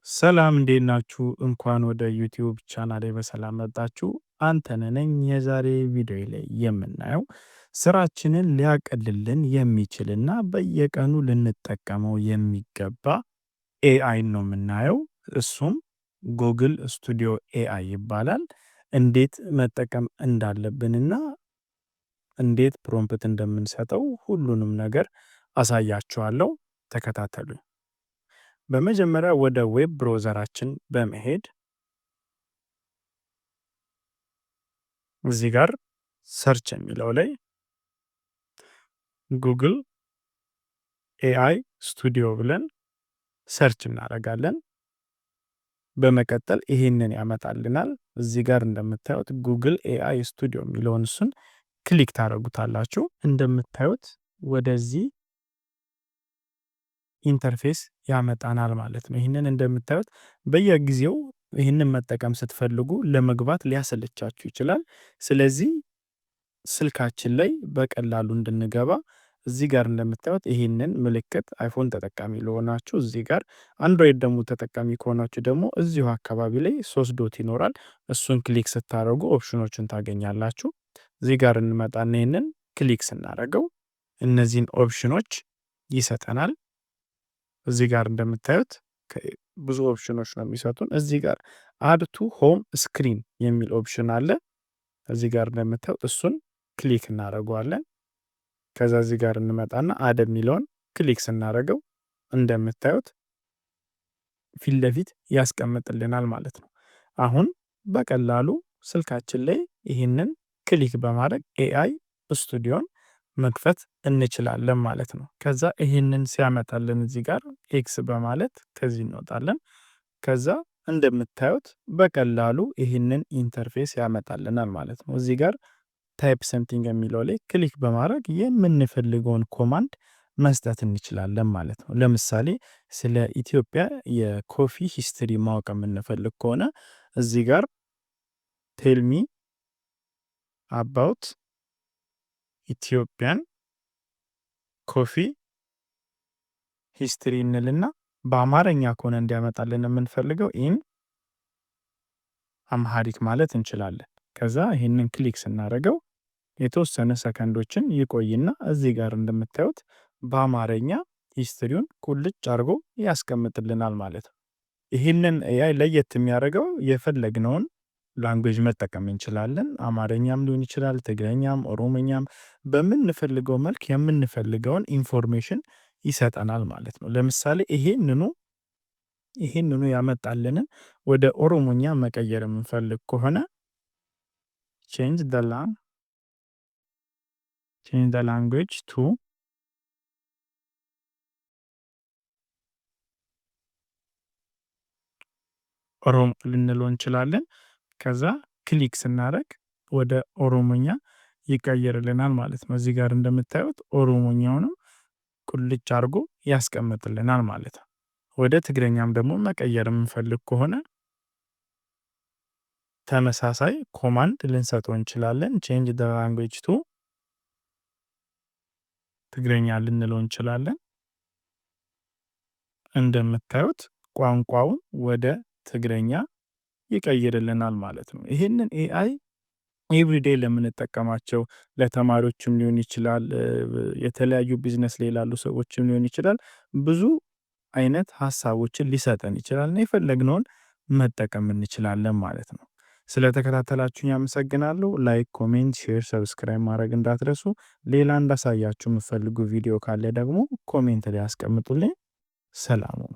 ሰላም እንዴት ናችሁ? እንኳን ወደ ዩቲዩብ ቻናሌ በሰላም መጣችሁ። አንተነህ ነኝ። የዛሬ ቪዲዮ ላይ የምናየው ስራችንን ሊያቀልልን የሚችልና በየቀኑ ልንጠቀመው የሚገባ ኤአይን ነው የምናየው። እሱም ጉግል ስቱዲዮ ኤአይ ይባላል። እንዴት መጠቀም እንዳለብንና እንዴት ፕሮምፕት እንደምንሰጠው ሁሉንም ነገር አሳያችኋለሁ። ተከታተሉኝ። በመጀመሪያ ወደ ዌብ ብሮዘራችን በመሄድ እዚህ ጋር ሰርች የሚለው ላይ ጉግል ኤአይ ስቱዲዮ ብለን ሰርች እናደርጋለን። በመቀጠል ይሄንን ያመጣልናል። እዚህ ጋር እንደምታዩት ጉግል ኤአይ ስቱዲዮ የሚለውን እሱን ክሊክ ታደርጉታላችሁ። እንደምታዩት ወደዚህ ኢንተርፌስ ያመጣናል ማለት ነው። ይህንን እንደምታዩት በየጊዜው ይህንን መጠቀም ስትፈልጉ ለመግባት ሊያሰለቻችሁ ይችላል። ስለዚህ ስልካችን ላይ በቀላሉ እንድንገባ እዚህ ጋር እንደምታዩት ይህንን ምልክት አይፎን ተጠቃሚ ለሆናችሁ እዚህ ጋር፣ አንድሮይድ ደግሞ ተጠቃሚ ከሆናችሁ ደግሞ እዚሁ አካባቢ ላይ 3 ዶት ይኖራል። እሱን ክሊክ ስታደርጉ ኦፕሽኖችን ታገኛላችሁ። እዚህ ጋር እንመጣና ይህንን ክሊክ ስናደርገው እነዚህን ኦፕሽኖች ይሰጠናል። እዚህ ጋር እንደምታዩት ብዙ ኦፕሽኖች ነው የሚሰጡን። እዚህ ጋር አድ ቱ ሆም ስክሪን የሚል ኦፕሽን አለ። እዚህ ጋር እንደምታዩት እሱን ክሊክ እናደርገዋለን። ከዛ እዚህ ጋር እንመጣና አድ የሚለውን ክሊክ ስናደርገው እንደምታዩት ፊት ለፊት ያስቀምጥልናል ማለት ነው። አሁን በቀላሉ ስልካችን ላይ ይህንን ክሊክ በማድረግ ኤአይ ስቱዲዮን መክፈት እንችላለን ማለት ነው። ከዛ ይህንን ሲያመጣልን እዚህ ጋር ኤክስ በማለት ከዚህ እንወጣለን። ከዛ እንደምታዩት በቀላሉ ይህንን ኢንተርፌስ ያመጣልናል ማለት ነው። እዚህ ጋር ታይፕ ሰምቲንግ የሚለው ላይ ክሊክ በማድረግ የምንፈልገውን ኮማንድ መስጠት እንችላለን ማለት ነው። ለምሳሌ ስለ ኢትዮጵያ የኮፊ ሂስትሪ ማወቅ የምንፈልግ ከሆነ እዚህ ጋር ቴልሚ አባውት ኢትዮጵያን ኮፊ ሂስትሪ እንልና በአማርኛ ከሆነ እንዲያመጣልን የምንፈልገው ኢን አምሃሪክ ማለት እንችላለን። ከዛ ይህንን ክሊክ ስናደርገው የተወሰነ ሰከንዶችን ይቆይና እዚህ ጋር እንደምታዩት በአማርኛ ሂስትሪውን ቁልጭ አድርጎ ያስቀምጥልናል ማለት ነው። ይህንን ኤአይ ለየት የሚያደርገው የፈለግነውን ላንጉዌጅ መጠቀም እንችላለን። አማርኛም ሊሆን ይችላል፣ ትግረኛም፣ ኦሮሞኛም በምንፈልገው መልክ የምንፈልገውን ኢንፎርሜሽን ይሰጠናል ማለት ነው። ለምሳሌ ይሄንኑ ያመጣልንን ወደ ኦሮሞኛ መቀየር የምንፈልግ ከሆነ change the language to ኦሮሞ ልንለው እንችላለን። ከዛ ክሊክ ስናደርግ ወደ ኦሮሞኛ ይቀየርልናል ማለት ነው። እዚህ ጋር እንደምታዩት ኦሮሞኛውንም ቁልጭ አድርጎ ያስቀምጥልናል ማለት ነው። ወደ ትግረኛም ደግሞ መቀየር የምንፈልግ ከሆነ ተመሳሳይ ኮማንድ ልንሰጠው እንችላለን። change the language to ትግረኛ ልንለው እንችላለን። እንደምታዩት ቋንቋውን ወደ ትግረኛ ይቀይርልናል ማለት ነው። ይህንን ኤአይ ኤቭሪዴይ ለምንጠቀማቸው ለተማሪዎችም ሊሆን ይችላል፣ የተለያዩ ቢዝነስ ላይ ላሉ ሰዎችም ሊሆን ይችላል፣ ብዙ አይነት ሀሳቦችን ሊሰጠን ይችላል እና የፈለግነውን መጠቀም እንችላለን ማለት ነው። ስለተከታተላችሁኝ አመሰግናለሁ። ላይክ፣ ኮሜንት፣ ሼር፣ ሰብስክራይብ ማድረግ እንዳትረሱ። ሌላ እንዳሳያችሁ የምትፈልጉ ቪዲዮ ካለ ደግሞ ኮሜንት ላይ አስቀምጡልኝ። ሰላም ሁኑ።